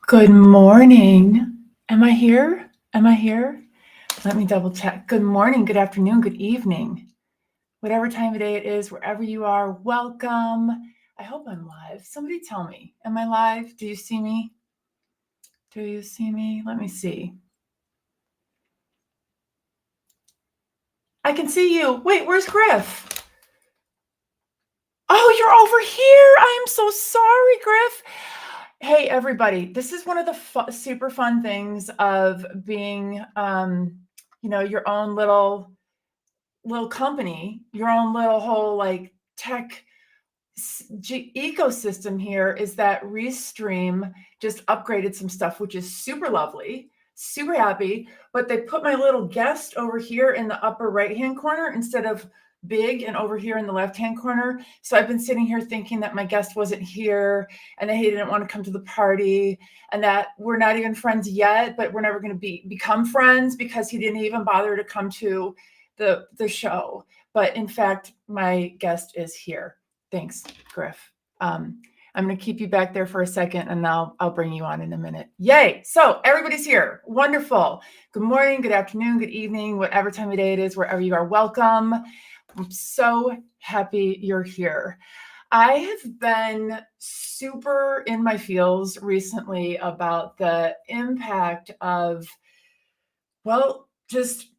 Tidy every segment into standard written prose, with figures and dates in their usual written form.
Good morning. Am I here? Am I here? Let me double check. Good morning, good afternoon, good evening. Whatever time of day it is, wherever you are, welcome. I hope I'm live. Somebody tell me, am I live? Do you see me? Do you see me? Let me see. I can see you. Wait, where's Griff? Oh, you're over here. I am so sorry, Griff. Hey, everybody. This is one of the super fun things of being, your own little company, your own little whole like tech ecosystem here is that Restream just upgraded some stuff, which is super lovely, super happy. But they put my little guest over here in the upper right-hand corner instead of big and over here in the left-hand corner. So I've been sitting here thinking that my guest wasn't here and that he didn't want to come to the party and that we're not even friends yet, but we're never going to become friends because he didn't even bother to come to the show. But in fact, my guest is here. Thanks, Griff. I'm going to keep you back there for a second and I'll bring you on in a minute. Yay. So everybody's here. Wonderful. Good morning, good afternoon, good evening, whatever time of day it is, wherever you are, welcome. I'm so happy you're here. I have been super in my feels recently about the impact of, just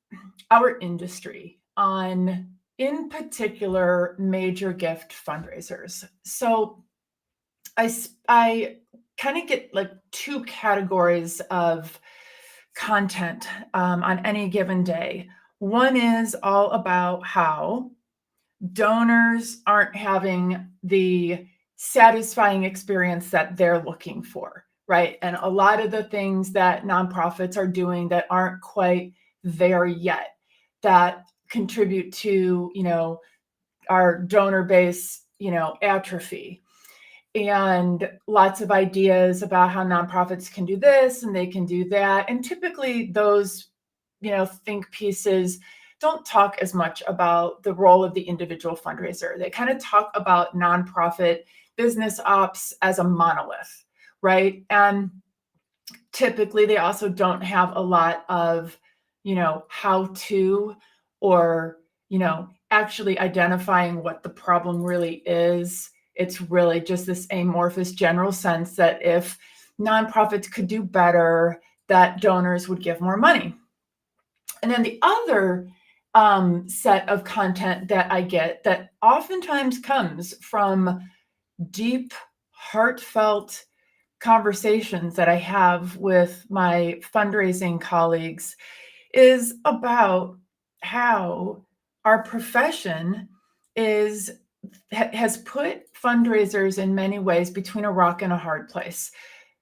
our industry on, in particular, major gift fundraisers. So I kind of get like two categories of content on any given day. One is all about how donors aren't having the satisfying experience that they're looking for, right? And a lot of the things that nonprofits are doing that aren't quite there yet, that contribute to, our donor base, atrophy. And lots of ideas about how nonprofits can do this and they can do that. And typically those, think pieces don't talk as much about the role of the individual fundraiser. They kind of talk about nonprofit business ops as a monolith, right? And typically they also don't have a lot of, how to, or, actually identifying what the problem really is. It's really just this amorphous general sense that if nonprofits could do better, that donors would give more money. And then the other set of content that I get that oftentimes comes from deep, heartfelt conversations that I have with my fundraising colleagues is about how our profession has put fundraisers in many ways between a rock and a hard place.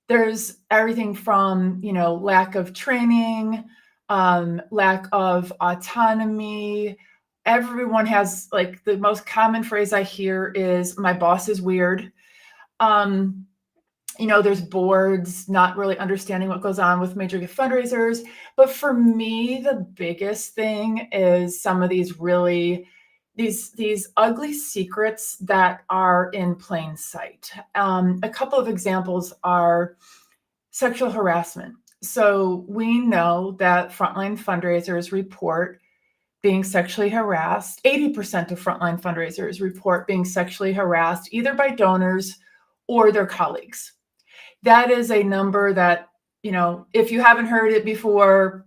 There's everything from, lack of training, lack of autonomy. Everyone has, like, the most common phrase I hear is, my boss is weird. There's boards not really understanding what goes on with major gift fundraisers. But for me, the biggest thing is some of these really, these ugly secrets that are in plain sight. A couple of examples are sexual harassment. So we know that frontline fundraisers report being sexually harassed. 80% of frontline fundraisers report being sexually harassed either by donors or their colleagues. That is a number that, if you haven't heard it before,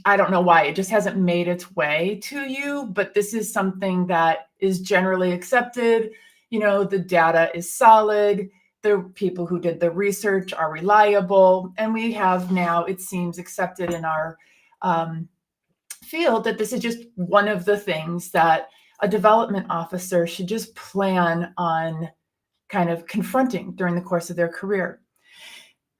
I don't know why, it just hasn't made its way to you, but this is something that is generally accepted. The data is solid. The people who did the research are reliable. And we have now, it seems, accepted in our field that this is just one of the things that a development officer should just plan on kind of confronting during the course of their career.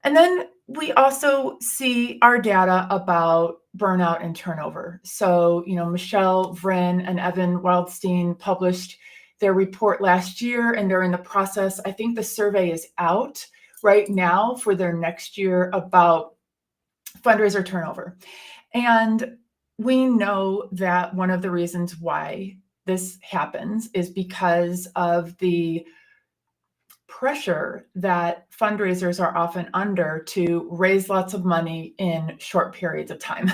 And then we also see our data about burnout and turnover. So, Michelle Vryn and Evan Wildstein published their report last year, and they're in the process. I think the survey is out right now for their next year about fundraiser turnover. And we know that one of the reasons why this happens is because of the pressure that fundraisers are often under to raise lots of money in short periods of time.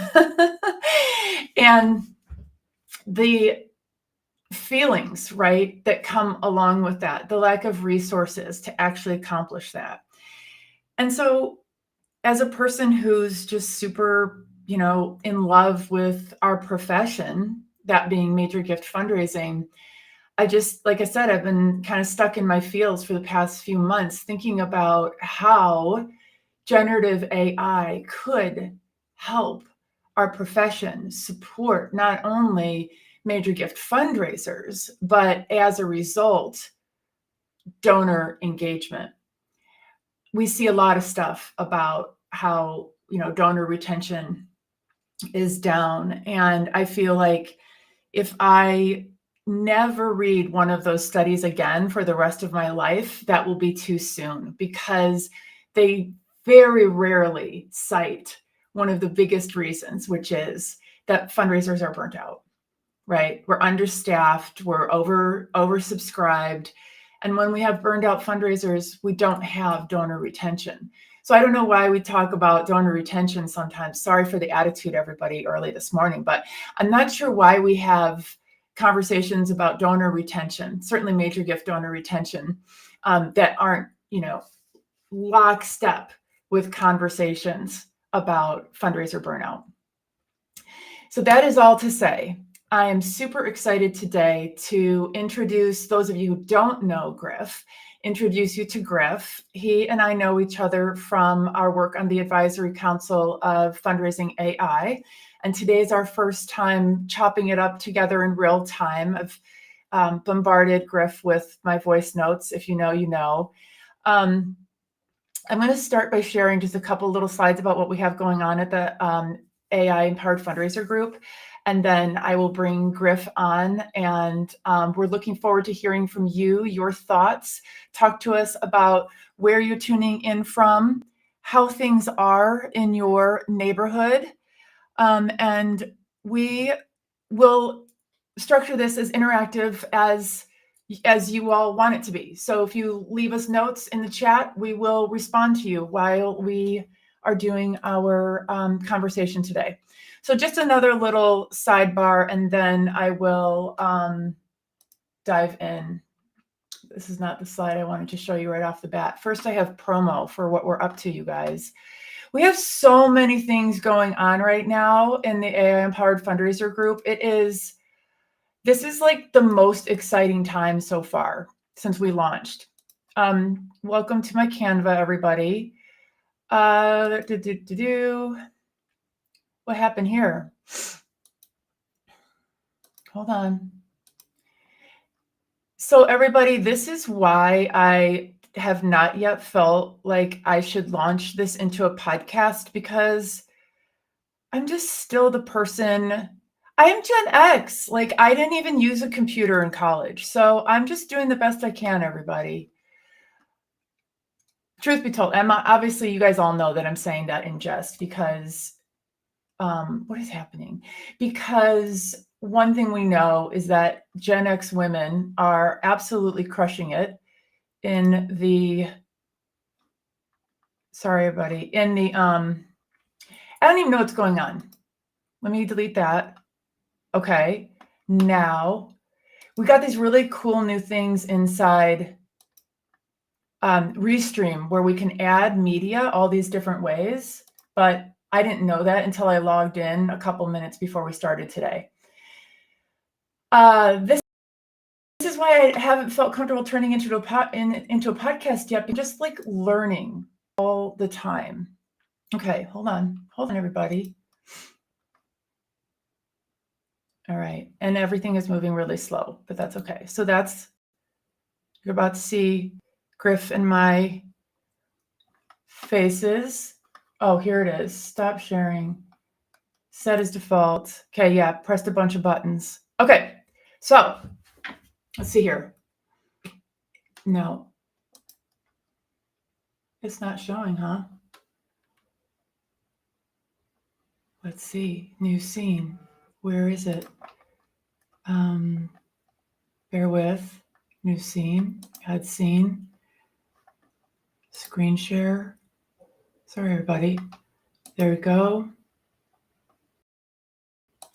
And the feelings, right, that come along with that, the lack of resources to actually accomplish that. And so, as a person who's just super, in love with our profession, that being major gift fundraising, I just, like I said, I've been kind of stuck in my feels for the past few months thinking about how generative AI could help our profession support not only major gift fundraisers, but as a result, donor engagement. We see a lot of stuff about how, donor retention is down. And I feel like if I never read one of those studies again for the rest of my life, that will be too soon, because they very rarely cite one of the biggest reasons, which is that fundraisers are burnt out, right? We're understaffed, we're oversubscribed. And when we have burned out fundraisers, we don't have donor retention. So I don't know why we talk about donor retention sometimes. Sorry for the attitude, everybody, early this morning, but I'm not sure why we have conversations about donor retention, certainly major gift donor retention, that aren't, lockstep with conversations about fundraiser burnout. So that is all to say, I am super excited today to introduce those of you who don't know Griff, introduce you to Griff. He and I know each other from our work on the Advisory Council of Fundraising AI. And today is our first time chopping it up together in real time. I've bombarded Griff with my voice notes. If you know, you know. I'm going to start by sharing just a couple little slides about what we have going on at the AI Empowered Fundraiser Group. And then I will bring Griff on, and we're looking forward to hearing from you, your thoughts. Talk to us about where you're tuning in from, how things are in your neighborhood. And we will structure this as interactive as you all want it to be. So if you leave us notes in the chat, we will respond to you while we are doing our conversation today. So just another little sidebar, and then I will dive in. This is not the slide I wanted to show you right off the bat. First, I have promo for what we're up to, you guys. We have so many things going on right now in the AI Empowered Fundraiser Group. This is like the most exciting time so far since we launched. Welcome to my Canva, everybody. What happened here? Hold on. So everybody, this is why I have not yet felt like I should launch this into a podcast, because I'm just still the person. I am Gen X. Like, I didn't even use a computer in college. So I'm just doing the best I can, everybody. Truth be told, Emma, obviously you guys all know that I'm saying that in jest, because what is happening? Because one thing we know is that Gen X women are absolutely crushing it in the, sorry, everybody, in the, I don't even know what's going on. Let me delete that. Okay. Now we got these really cool new things inside Restream where we can add media all these different ways, but I didn't know that until I logged in a couple minutes before we started today. This is why I haven't felt comfortable turning into a podcast yet, but just like learning all the time. Okay, hold on, everybody. All right, and everything is moving really slow, but that's okay. So you're about to see Griff and my faces. Oh, here it is. Stop sharing. Set as default. Okay, yeah, pressed a bunch of buttons. Okay, so let's see here. No, it's not showing, huh? Let's see. New scene. Where is it? Bear with. New scene. Add scene. Screen share. Sorry, everybody. There we go.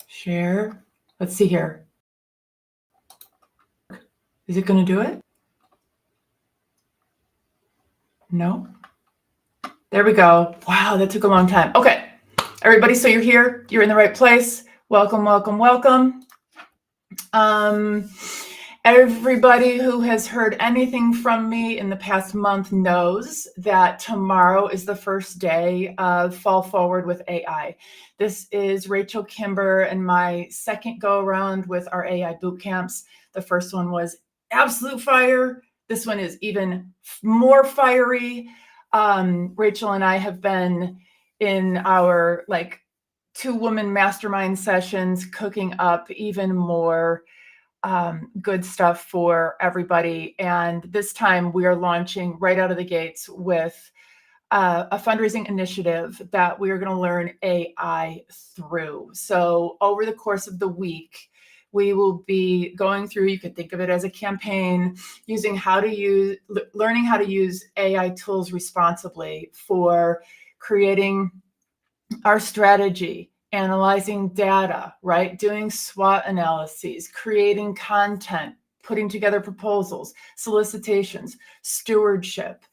Share. Let's see here. Is it going to do it? No. There we go. Wow, that took a long time. Okay, everybody, so you're here. You're in the right place. Welcome, welcome, welcome. Everybody who has heard anything from me in the past month knows that tomorrow is the first day of Fall Forward with AI. This is Rachel Kimber and my second go around with our AI boot camps. The first one was absolute fire. This one is even more fiery. Rachel and I have been in our 2-woman mastermind sessions cooking up even more good stuff for everybody. And this time we are launching right out of the gates with a fundraising initiative that we are going to learn AI through. So over the course of the week, we will be going through, you could think of it as a campaign, learning how to use AI tools responsibly for creating our strategy, analyzing data, right? Doing SWOT analyses, creating content, putting together proposals, solicitations, stewardship,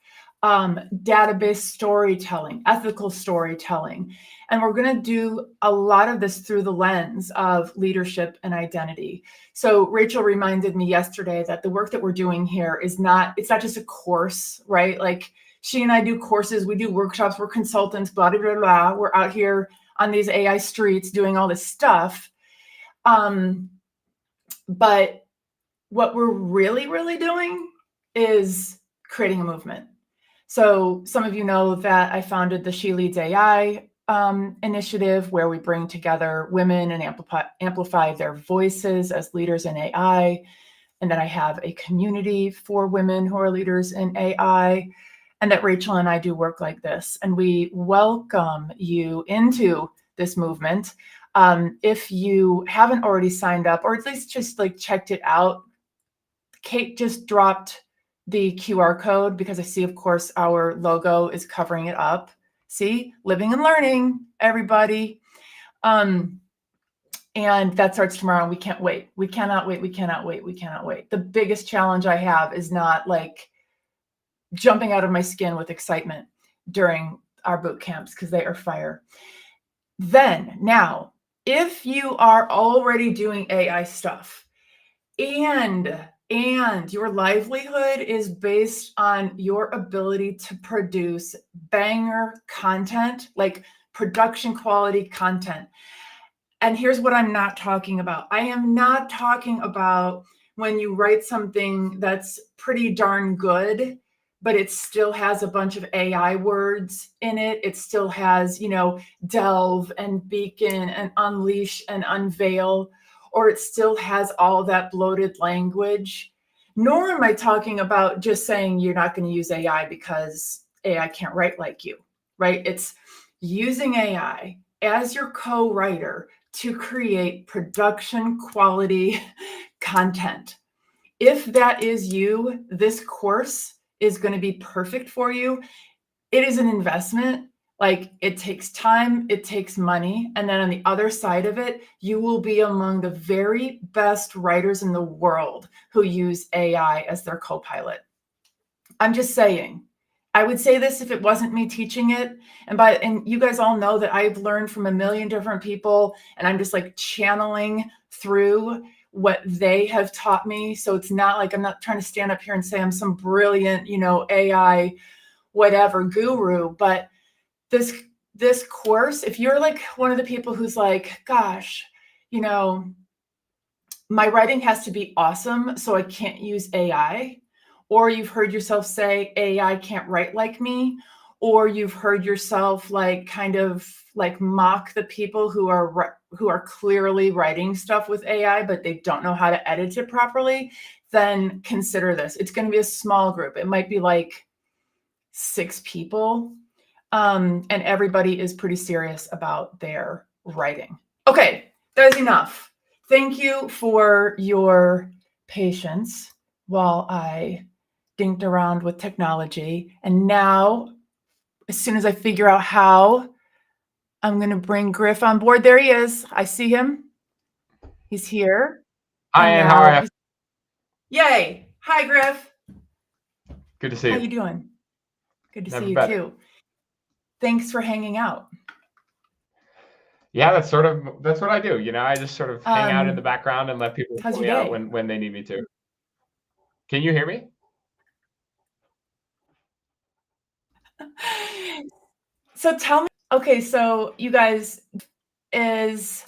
database storytelling, ethical storytelling. And we're going to do a lot of this through the lens of leadership and identity. So Rachel reminded me yesterday that the work that we're doing here it's not just a course, right? Like she and I do courses, we do workshops, we're consultants, blah, blah, blah, blah. We're out here on these AI streets doing all this stuff. But what we're really, really doing is creating a movement. So some of you know that I founded the She Leads AI initiative, where we bring together women and amplify their voices as leaders in AI. And then I have a community for women who are leaders in AI, and that Rachel and I do work like this. And we welcome you into this movement. If you haven't already signed up, or at least just checked it out, Kate just dropped the QR code because I see, of course, our logo is covering it up. See, living and learning, everybody. And that starts tomorrow. And we can't wait. We cannot wait. We cannot wait. We cannot wait. The biggest challenge I have is not jumping out of my skin with excitement during our boot camps, because they are fire. Now, if you are already doing AI stuff and your livelihood is based on your ability to produce banger content, like production quality content. And here's what I'm not talking about. I am not talking about when you write something that's pretty darn good, but it still has a bunch of AI words in it. It still has, delve and beacon and unleash and unveil, or it still has all that bloated language. Nor am I talking about just saying you're not going to use AI because AI can't write like you, right? It's using AI as your co-writer to create production quality content. If that is you, this course is going to be perfect for you. It is an investment. It takes time, it takes money. And then on the other side of it, you will be among the very best writers in the world who use AI as their co-pilot. I'm just saying. I would say this if it wasn't me teaching it. And you guys all know that I've learned from a million different people, and I'm just channeling through what they have taught me. So it's not I'm not trying to stand up here and say I'm some brilliant, AI, whatever guru. But this course, if you're one of the people who's gosh, my writing has to be awesome, so I can't use AI. Or you've heard yourself say AI can't write like me, or you've heard yourself kind of mock the people who are clearly writing stuff with AI, but they don't know how to edit it properly, then consider this. It's going to be a small group. It might be 6 people, and everybody is pretty serious about their writing. Okay, that is enough. Thank you for your patience while I dinked around with technology. And now, as soon as I figure out how, I'm going to bring Griff on board. There he is. I see him. He's here. Hi, Ann. How are you? Yay. Hi, Griff. Good to see you. How you doing? Good to Never see you better. too. Thanks for hanging out. Yeah, that's what I do. I just sort of hang out in the background and let people pull me out when they need me to. Can you hear me? So tell me, okay, so you guys is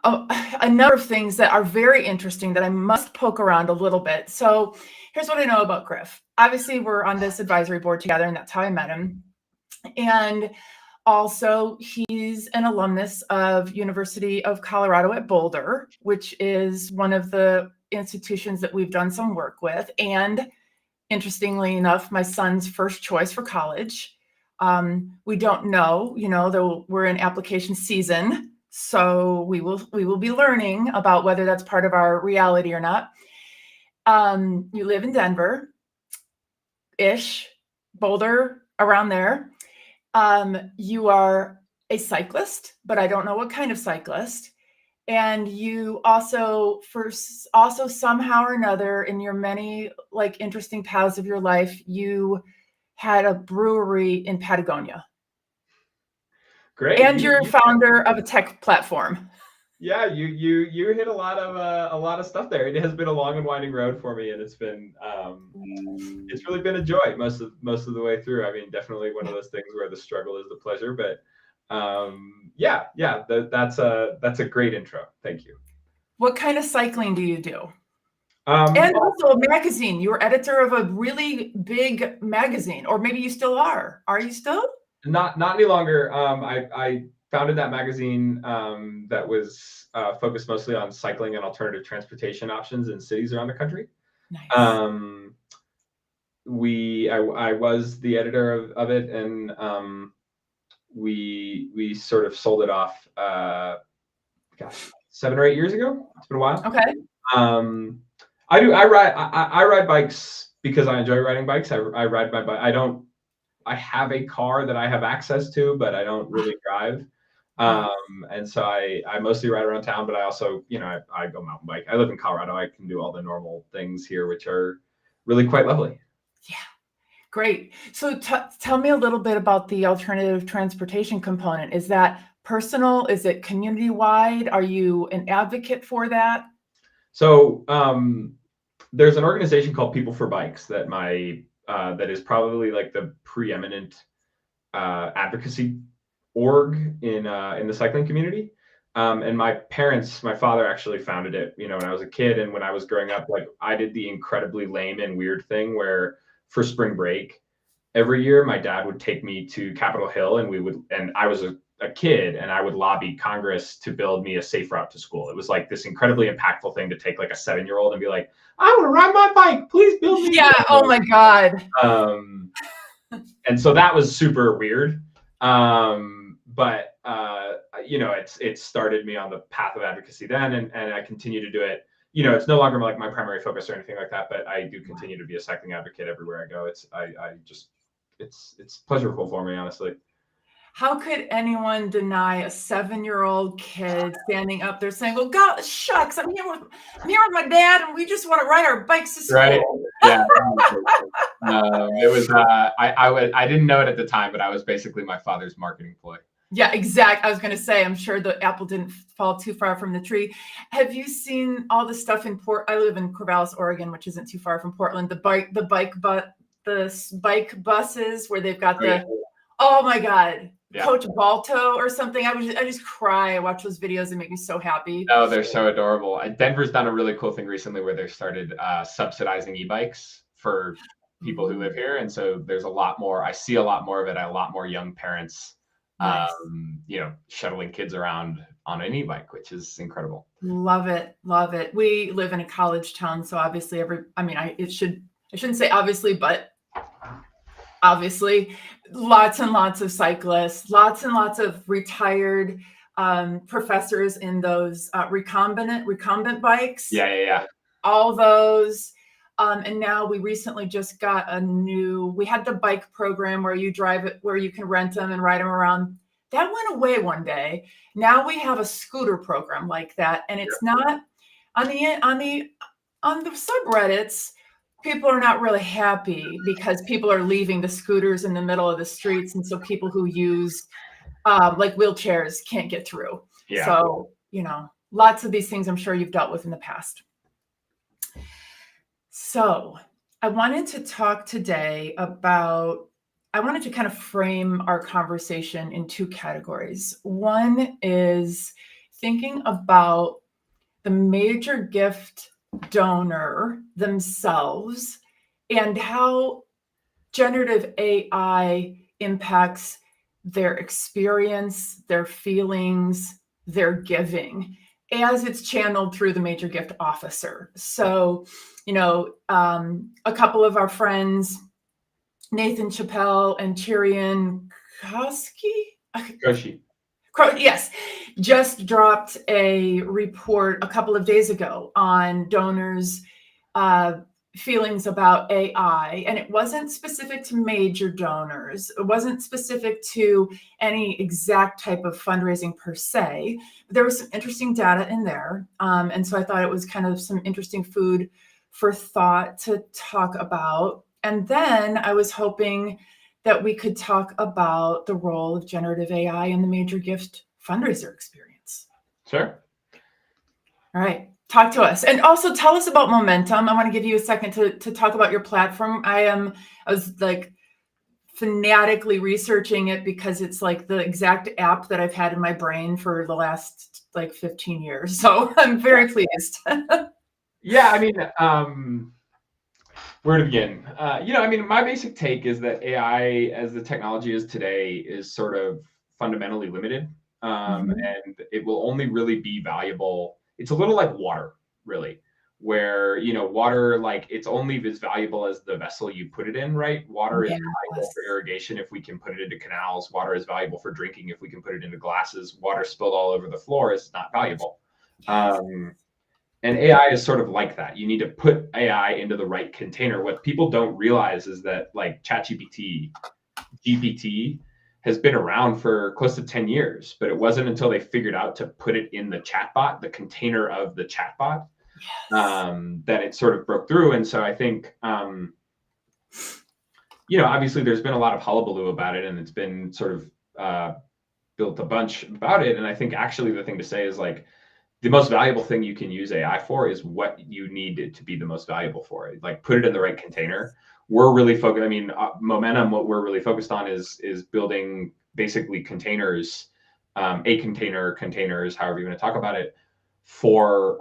a number of things that are very interesting that I must poke around a little bit. So here's what I know about Griff. Obviously, we're on this advisory board together, and that's how I met him. And also, he's an alumnus of University of Colorado at Boulder, which is one of the institutions that we've done some work with. And interestingly enough, my son's first choice for college. We don't know, though we're in application season. So we will be learning about whether that's part of our reality or not. You live in Denver-ish, Boulder, around there. You are a cyclist, but I don't know what kind of cyclist. And you also somehow or another in your many interesting paths of your life, you had a brewery in Patagonia. Great. And you're a founder of a tech platform. Yeah, you hit a lot of stuff there. It has been a long and winding road for me, and it's really been a joy most of the way through. I mean, definitely one of those things where the struggle is the pleasure, but that's a great intro. Thank you. What kind of cycling do you do? And also a magazine. You were editor of a really big magazine, or maybe you still are. Are you still? Not any longer. I founded that magazine that was focused mostly on cycling and alternative transportation options in cities around the country. Nice. I was the editor of it, and we sort of sold it off 7 or 8 years ago. It's been a while. Okay. I ride bikes because I enjoy riding bikes. I ride my bike. I have a car that I have access to, but I don't really drive. And so I mostly ride around town, but I also, I go mountain bike. I live in Colorado. I can do all the normal things here, which are really quite lovely. Yeah. Great. So tell me a little bit about the alternative transportation component. Is that personal? Is it community-wide? Are you an advocate for that? So there's an organization called People for Bikes that that is probably like the preeminent advocacy org in the cycling community. And my father actually founded it, when I was a kid. And when I was growing up, I did the incredibly lame and weird thing where for spring break, every year my dad would take me to Capitol Hill, and I was a kid, and I would lobby Congress to build me a safe route to school. It was like this incredibly impactful thing to take like a 7-year-old and be like, I want to ride my bike, please build me. Yeah. Oh my God. And so that was super weird. But it started me on the path of advocacy then, and I continue to do it. It's no longer like my primary focus or anything like that, but I do continue to be a cycling advocate everywhere I go. It's pleasurable for me, honestly. How could anyone deny a 7-year-old kid standing up there saying, "Well, God, shucks, I'm here with my dad, and we just want to ride our bikes to school." Right? Yeah. It was. I didn't know it at the time, but I was basically my father's marketing ploy. Yeah, exactly. I was going to say, I'm sure the apple didn't fall too far from the tree. Have you seen all the stuff in I live in Corvallis, Oregon, which isn't too far from Portland. The bike buses where they've got oh my God. Yeah. Coach Balto or something. I just cry. I watch those videos and make me so happy. Oh, they're so adorable. Denver's done a really cool thing recently where they've started subsidizing e-bikes for people who live here. And so there's I see a lot more of it. A lot more young parents, nice. Shuttling kids around on an e-bike, which is incredible. Love it. Love it. We live in a college town. So obviously I shouldn't say obviously, but obviously, lots and lots of cyclists, lots and lots of retired professors in those recumbent bikes. Yeah. All those. And now we recently just got we had the bike program where you drive it, where you can rent them and ride them around. That went away one day. Now we have a scooter program like that. And it's not on the subreddits. People are not really happy because people are leaving the scooters in the middle of the streets. And so people who use like wheelchairs can't get through. Yeah. So, lots of these things I'm sure you've dealt with in the past. So I wanted to talk today about, I wanted to kind of frame our conversation in two categories. One is thinking about the major gift donor themselves and how generative AI impacts their experience, their feelings, their giving as it's channeled through the major gift officer. So, a couple of our friends, Nathan Chappelle and Tyrion Koshi. Yes, just dropped a report a couple of days ago on donors' feelings about AI, and it wasn't specific to major donors. It wasn't specific to any exact type of fundraising per se. But there was some interesting data in there, and so I thought it was kind of some interesting food for thought to talk about. And then I was hoping that we could talk about the role of generative AI in the major gift fundraiser experience. Sure. All right. Talk to us. And also tell us about Momentum. I want to give you a second to talk about your platform. I was like fanatically researching it because it's like the exact app that I've had in my brain for the last like 15 years. So I'm very pleased. Yeah, I mean, where to begin? My basic take is that AI, as the technology is today, is sort of fundamentally limited, and it will only really be valuable. It's a little like water, really, where water, like it's only as valuable as the vessel you put it in, right? Water is valuable for irrigation if we can put it into canals. Water is valuable for drinking if we can put it into glasses. Water spilled all over the floor is not valuable. And AI is sort of like that. You need to put AI into the right container. What people don't realize is that like ChatGPT, GPT has been around for close to 10 years, but it wasn't until they figured out to put it in the chatbot, the container of the chatbot, that it sort of broke through. And so I think, obviously there's been a lot of hullabaloo about it and it's been sort of built a bunch about it. And I think actually the thing to say is like, the most valuable thing you can use AI for is what you need it to be the most valuable for. Like put it in the right container. We're really focused. I mean, Momentum, what we're really focused on is building basically containers, containers, however you want to talk about it, for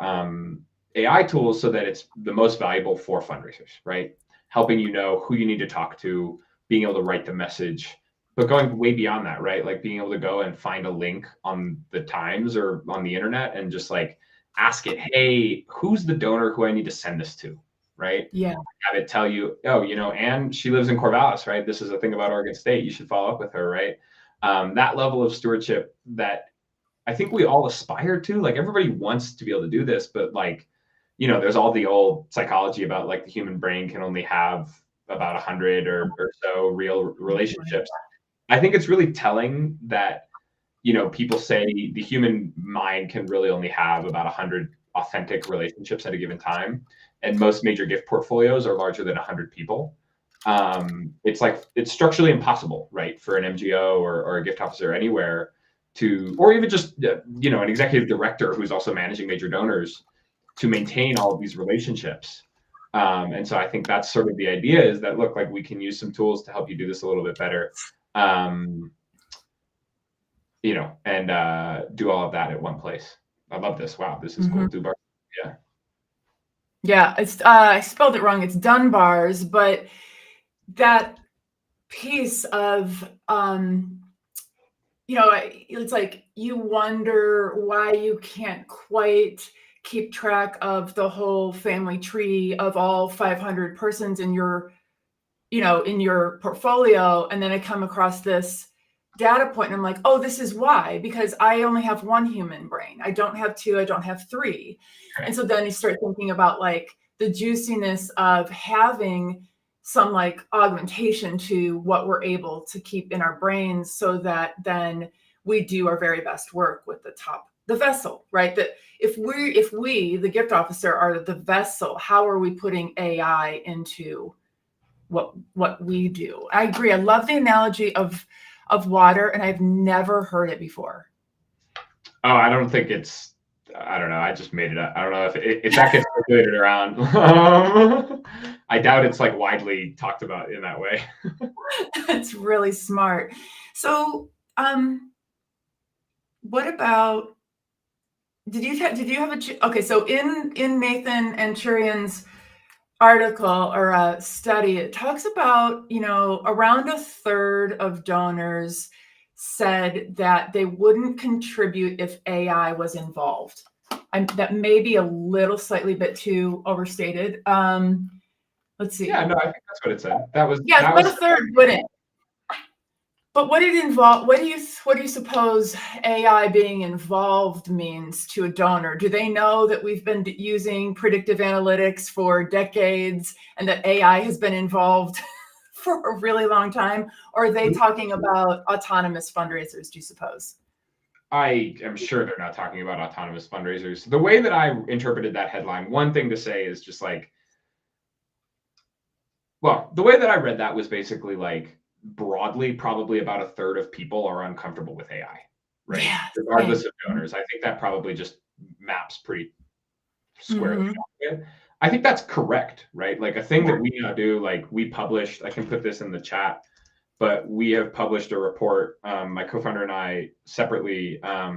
AI tools so that it's the most valuable for fundraisers, right? Helping you know who you need to talk to, being able to write the message, but going way beyond that, right? Like being able to go and find a link on the Times or on the internet and just like ask it, hey, who's the donor who I need to send this to, right? Yeah. Have it tell you, oh, Anne, she lives in Corvallis, right? This is a thing about Oregon State. You should follow up with her, right? That level of stewardship that I think we all aspire to. Like everybody wants to be able to do this, but like, there's all the old psychology about like the human brain can only have about 100 or so real relationships. I think it's really telling that, people say the human mind can really only have about 100 authentic relationships at a given time. And most major gift portfolios are larger than 100 people. It's structurally impossible, right, for an MGO or a gift officer anywhere or even just, an executive director who's also managing major donors to maintain all of these relationships. And so I think that's sort of the idea is that, look, like we can use some tools to help you do this a little bit better. And do all of that at one place. I love this. Wow, this is cool. Dubar. Yeah. Yeah, it's I spelled it wrong. It's Dunbars, but that piece of it's like you wonder why you can't quite keep track of the whole family tree of all 500 persons in your portfolio. And then I come across this data point and I'm like, oh, this is why, because I only have one human brain. I don't have two, I don't have three. Right. And so then you start thinking about like the juiciness of having some like augmentation to what we're able to keep in our brains, so that then we do our very best work with the vessel, right? That if we, the gift officer, are the vessel, how are we putting AI into what we do? I agree. I love the analogy of water, and I've never heard it before. Oh, I don't think it's. I don't know. I just made it up. I don't know if that gets circulated around. I doubt it's like widely talked about in that way. That's really smart. So, what about? Did you have okay? So in Nathan and Churian's article or study, it talks about, around a third of donors said that they wouldn't contribute if AI was involved. That may be a little slightly bit too overstated. Let's see. Yeah, no, I think that's what it said. That was about a third wouldn't. But what it involve? What do you suppose AI being involved means to a donor? Do they know that we've been using predictive analytics for decades and that AI has been involved for a really long time? Or are they talking about autonomous fundraisers, do you suppose? I am sure they're not talking about autonomous fundraisers. The way that I interpreted that headline, one thing to say is just like, well, the way that I read that was basically like, broadly, probably about a third of people are uncomfortable with AI, right? Yeah, Regardless of donors. I think that probably just maps pretty squarely. I think that's correct, right? Like a thing that we now do, like we published, I can put this in the chat, but we have published a report, my co-founder and I separately, I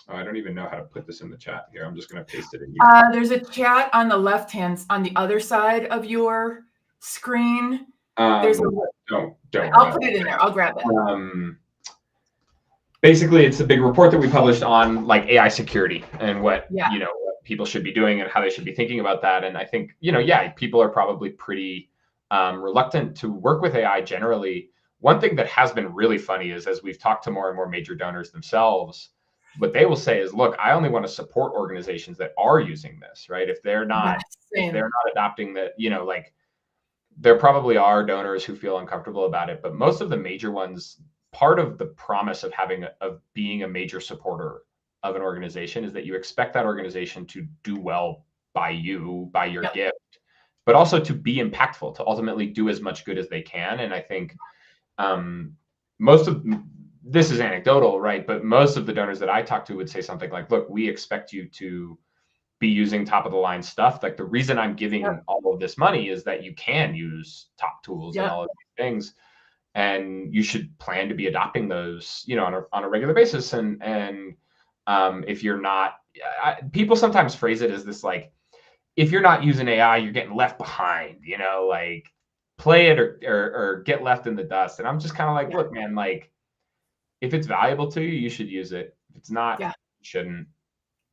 don't even know how to put this in the chat here. I'm just going to paste it in here. There's a chat on the left hand, on the other side of your screen. There's don't. I'll put it in there. I'll grab it. Basically, it's a big report that we published on like AI security and what what people should be doing and how they should be thinking about that. And I think people are probably pretty reluctant to work with AI generally. One thing that has been really funny is as we've talked to more and more major donors themselves, what they will say is, look, I only want to support organizations that are using this, right? If they're not adopting that, like there probably are donors who feel uncomfortable about it, but most of the major ones, part of the promise of being a major supporter of an organization is that you expect that organization to do well by your gift, but also to be impactful, to ultimately do as much good as they can. And I think most of this is anecdotal, right? But most of the donors that I talk to would say something like, look, we expect you to be using top of the line stuff. Like the reason I'm giving all of this money is that you can use top tools and all of these things. And you should plan to be adopting those, on a regular basis. And if you're not, people sometimes phrase it as this, like, if you're not using AI, you're getting left behind, like play it or get left in the dust. And I'm just kind of like, look, man, like if it's valuable to you, you should use it. If it's not, you shouldn't.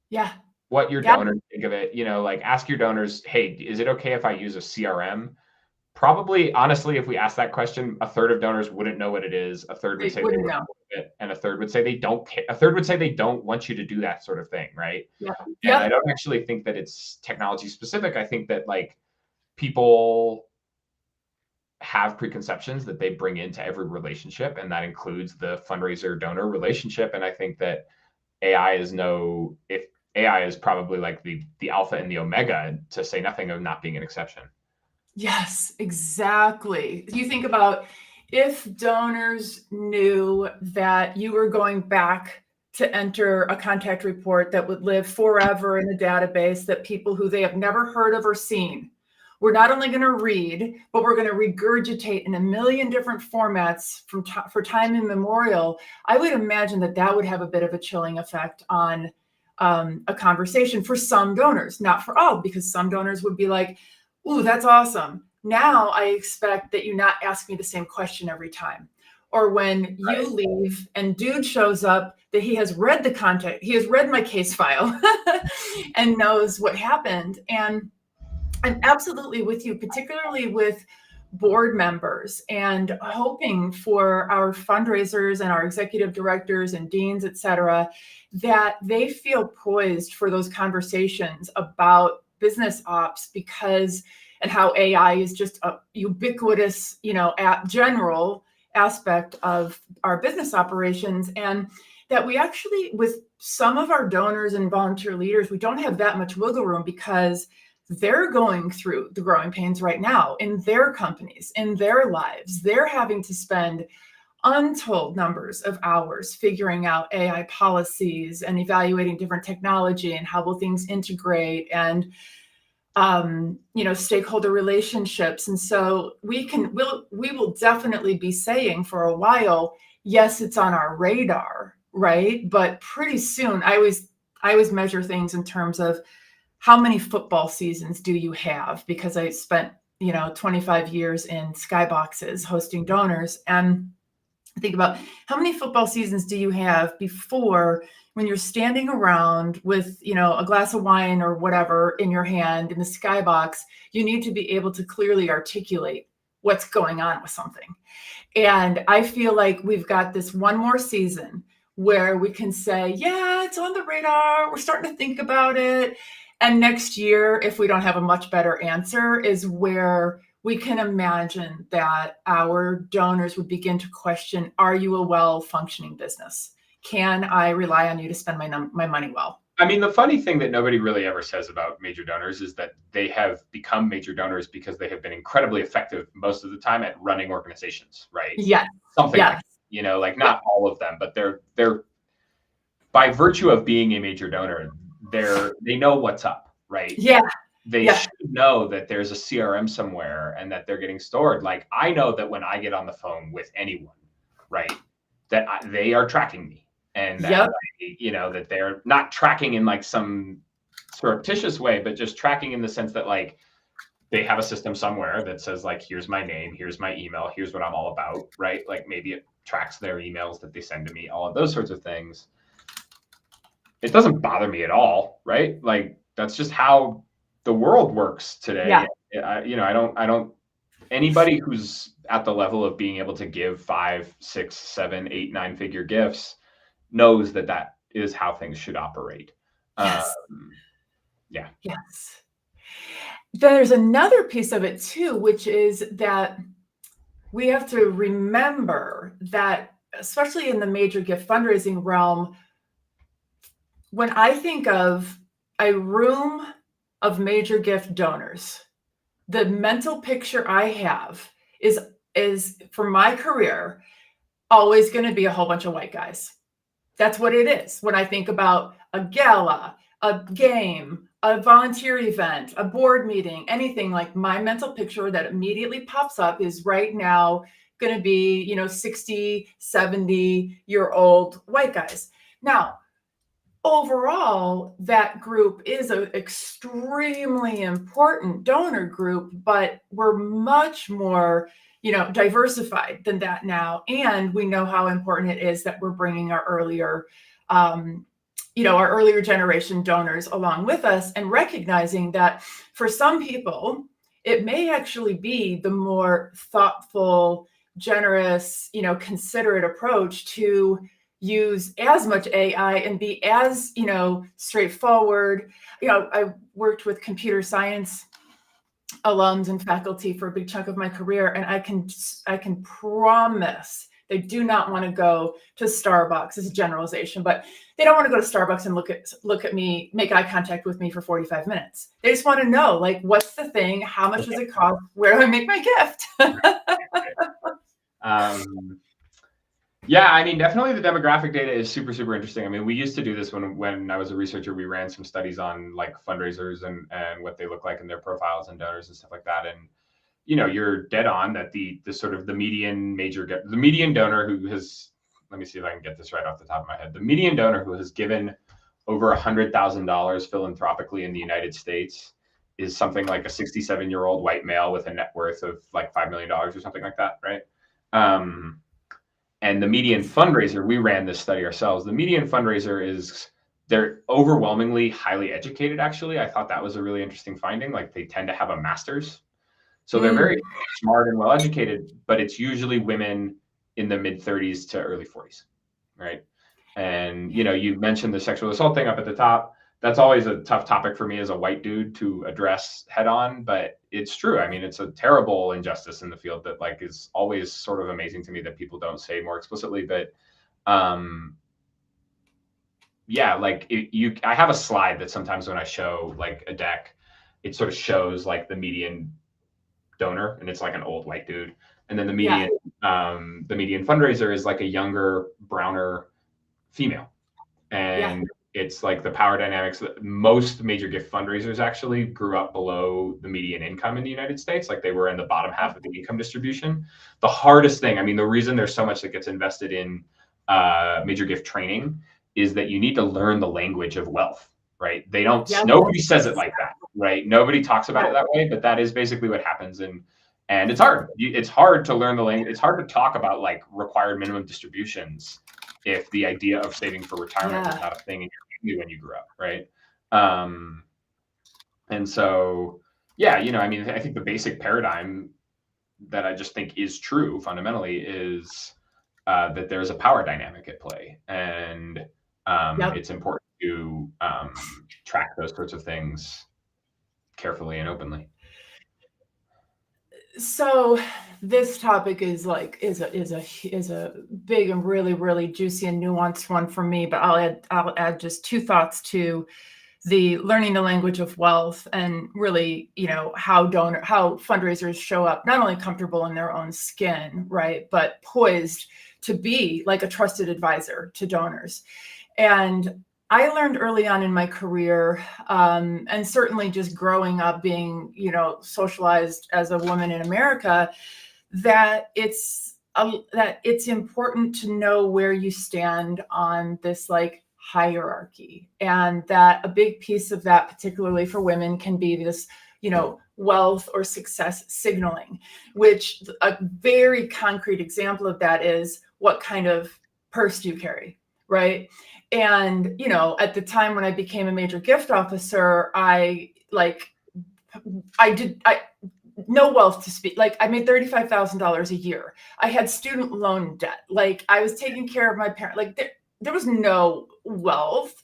Yeah. What your donors think of it, like ask your donors, hey, is it okay if I use a CRM? Probably, honestly, if we ask that question, a third of donors wouldn't know what it is. A third would say they wouldn't know it, and a third would say they don't care. A third would say they don't want you to do that sort of thing, right? And I don't actually think that it's technology specific. I think that like people have preconceptions that they bring into every relationship, and that includes the fundraiser donor relationship. And I think that AI is probably like the alpha and the omega, to say nothing of not being an exception. Yes, exactly. You think about if donors knew that you were going back to enter a contact report that would live forever in a database, that people who they have never heard of or seen, we're not only going to read, but we're going to regurgitate in a million different formats for time immemorial. I would imagine that would have a bit of a chilling effect on a conversation for some donors, not for all, because some donors would be like, ooh, that's awesome. Now I expect that you not ask me the same question every time. Or when you leave and dude shows up, that he has read the content, he has read my case file and knows what happened. And I'm absolutely with you, particularly with board members, and hoping for our fundraisers and our executive directors and deans, et cetera, that they feel poised for those conversations about business ops and how AI is just a ubiquitous, general aspect of our business operations. And that we actually, with some of our donors and volunteer leaders, we don't have that much wiggle room because they're going through the growing pains right now in their companies, in their lives. They're having to spend untold numbers of hours figuring out AI policies and evaluating different technology and how will things integrate and stakeholder relationships. And so we will definitely be saying for a while, yes, it's on our radar, right? But pretty soon, I always measure things in terms of how many football seasons do you have? Because I spent 25 years in skyboxes hosting donors, and think about how many football seasons do you have before, when you're standing around with a glass of wine or whatever in your hand in the skybox, you need to be able to clearly articulate what's going on with something. And I feel like we've got this one more season where we can say, yeah, it's on the radar, we're starting to think about it. And next year, if we don't have a much better answer, is where we can imagine that our donors would begin to question, are you a well-functioning business? Can I rely on you to spend my money well? I mean, the funny thing that nobody really ever says about major donors is that they have become major donors because they have been incredibly effective most of the time at running organizations, right? Yes. Something yes. like not all of them, but they're by virtue of being a major donor, they know what's up, right? Yeah. They should know that there's a CRM somewhere and that they're getting stored. Like, I know that when I get on the phone with anyone, right, that they are tracking me, and that that they're not tracking in like some surreptitious way, but just tracking in the sense that like they have a system somewhere that says like, here's my name, here's my email, here's what I'm all about, right? Like maybe it tracks their emails that they send to me, all of those sorts of things. It doesn't bother me at all, right? Like that's just how the world works today. I don't. Anybody who's at the level of being able to give 5, 6, 7, 8, 9-figure gifts knows that is how things should operate. Yes. Yeah. Yes. There's another piece of it too, which is that we have to remember that, especially in the major gift fundraising realm, when I think of a room of major gift donors, the mental picture I have is for my career always going to be a whole bunch of white guys. That's what it is. When I think about a gala, a game, a volunteer event, a board meeting, anything, like my mental picture that immediately pops up is right now going to be, 60, 70-year-old white guys. Now, overall, that group is an extremely important donor group, but we're much more, diversified than that now. And we know how important it is that we're bringing our earlier generation donors along with us, and recognizing that for some people, it may actually be the more thoughtful, generous, considerate approach to use as much AI and be as, straightforward. I worked with computer science alums and faculty for a big chunk of my career, and I can promise they do not want to go to Starbucks, as a generalization, but they don't want to go to Starbucks and look at me, make eye contact with me for 45 minutes. They just want to know, like, what's the thing? How much does it cost? Where do I make my gift? Yeah, I mean, definitely the demographic data is super, super interesting. I mean, we used to do this when I was a researcher. We ran some studies on like fundraisers and what they look like in their profiles and donors and stuff like that. And you're dead on that the sort of the median donor who has, let me see if I can get this right off the top of my head. The median donor who has given over $100,000 philanthropically in the United States is something like a 67-year-old white male with a net worth of like $5 million or something like that, right? And the median fundraiser, we ran this study ourselves. The median fundraiser they're overwhelmingly highly educated, actually. I thought that was a really interesting finding. Like they tend to have a master's. So they're very smart and well-educated, but it's usually women in the mid-30s to early 40s, right? And, you mentioned the sexual assault thing up at the top. that's always a tough topic for me as a white dude to address head on, but it's true. I mean, it's a terrible injustice in the field that like is always sort of amazing to me that people don't say more explicitly. But yeah, like I have a slide that sometimes when I show like a deck, it sort of shows like the median donor, and it's like an old white dude, and then the median fundraiser is like a younger, browner female, and it's like the power dynamics. Most major gift fundraisers actually grew up below the median income in the United States, like they were in the bottom half of the income distribution. The hardest thing, I mean, the reason there's so much that gets invested in major gift training is that you need to learn the language of wealth, right? They don't, nobody says it like that, right? Nobody talks about it that way, but that is basically what happens. And it's hard. It's hard to learn the language. It's hard to talk about like required minimum distributions if the idea of saving for retirement was not a thing in your family when you grew up, right? And so, yeah, you know, I mean, I think the basic paradigm that I just think is true fundamentally is that there's a power dynamic at play, and it's important to track those sorts of things carefully and openly. So this topic is like is a big and really juicy and nuanced one for me, but I'll add just two thoughts to the learning the language of wealth, and really, you know, how fundraisers show up not only comfortable in their own skin, right, but poised to be like a trusted advisor to donors. And I learned early on in my career, and certainly just growing up being, you know, socialized as a woman in America, that it's important to know where you stand on this like hierarchy, and that a big piece of that, particularly for women, can be this, you know, wealth or success signaling, which a very concrete example of that is what kind of purse do you carry, right? And, you know, at the time when I became a major gift officer, I no wealth to speak. Like I made $35,000 a year. I had student loan debt. Like I was taking care of my parents. Like there was no wealth.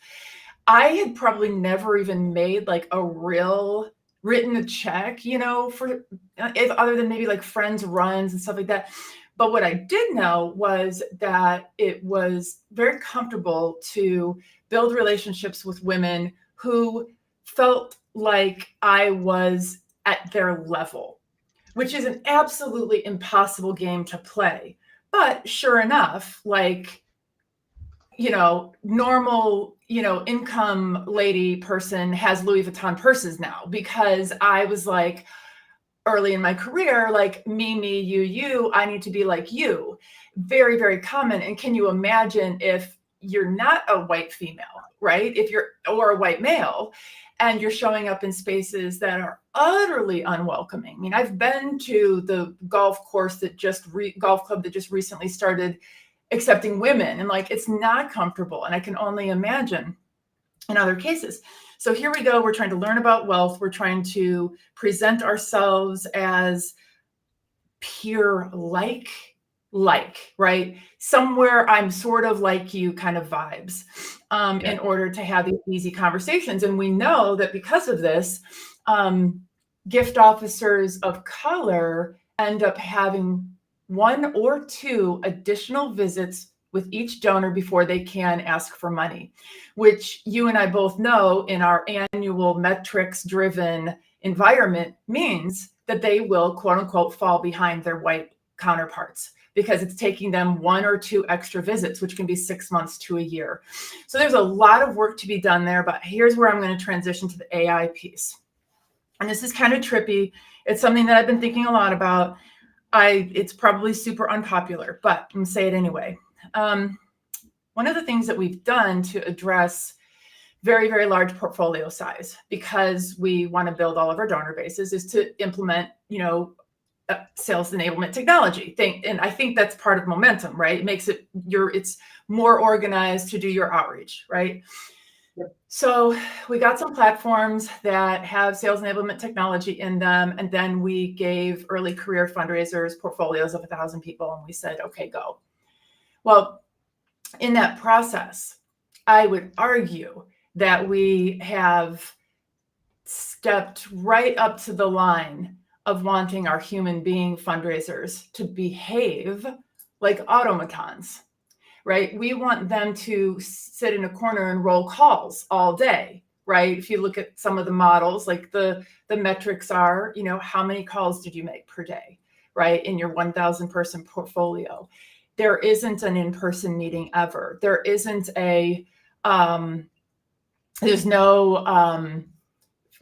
I had probably never even made like a real written a check, you know, for other than maybe like friends runs and stuff like that. But what I did know was that it was very comfortable to build relationships with women who felt like I was at their level, which is an absolutely impossible game to play. But sure enough, like, you know, normal, you know, income lady person has Louis Vuitton purses now, because I was like, early in my career, like me, you, I need to be like you. Very common. And can you imagine if you're not a white female, right? Or a white male, and you're showing up in spaces that are utterly unwelcoming. I mean, I've been to the golf club that just recently started accepting women, and like, it's not comfortable. And I can only imagine in other cases. So here we go. We're trying to learn about wealth. We're trying to present ourselves as peer-like, right? Somewhere I'm sort of like you kind of vibes, in order to have these easy conversations. And we know that because of this, gift officers of color end up having 1 or 2 additional visits with each donor before they can ask for money, which you and I both know in our annual metrics-driven environment means that they will, quote unquote, fall behind their white counterparts, because it's taking them 1 or 2 extra visits, which can be 6 months to a year. So there's a lot of work to be done there, but here's where I'm going to transition to the AI piece. And this is kind of trippy. It's something that I've been thinking a lot about. It's probably super unpopular, but I'm going to say it anyway. One of the things that we've done to address very large portfolio size, because we want to build all of our donor bases, is to implement, you know, sales enablement technology thing. And I think that's part of momentum, right? It makes it's more organized to do your outreach, right? Yep. So we got some platforms that have sales enablement technology in them. And then we gave early career fundraisers portfolios of 1,000 people. And we said, okay, go. Well, in that process, I would argue that we have stepped right up to the line of wanting our human being fundraisers to behave like automatons, right? We want them to sit in a corner and roll calls all day, right? If you look at some of the models, like the metrics are, how many calls did you make per day, right? In your 1,000 person portfolio. There isn't an in-person meeting ever. There isn't there's no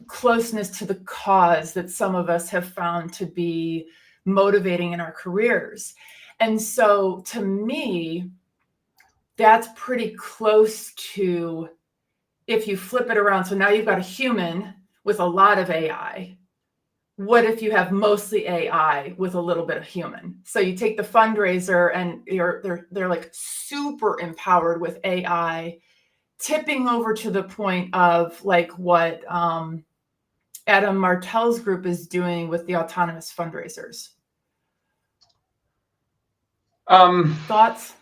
closeness to the cause that some of us have found to be motivating in our careers. And so to me, that's pretty close to, if you flip it around, so now you've got a human with a lot of AI. What if you have mostly AI with a little bit of human? So you take the fundraiser and they're like super empowered with AI, tipping over to the point of like what Adam Martell's group is doing with the autonomous fundraisers. Thoughts?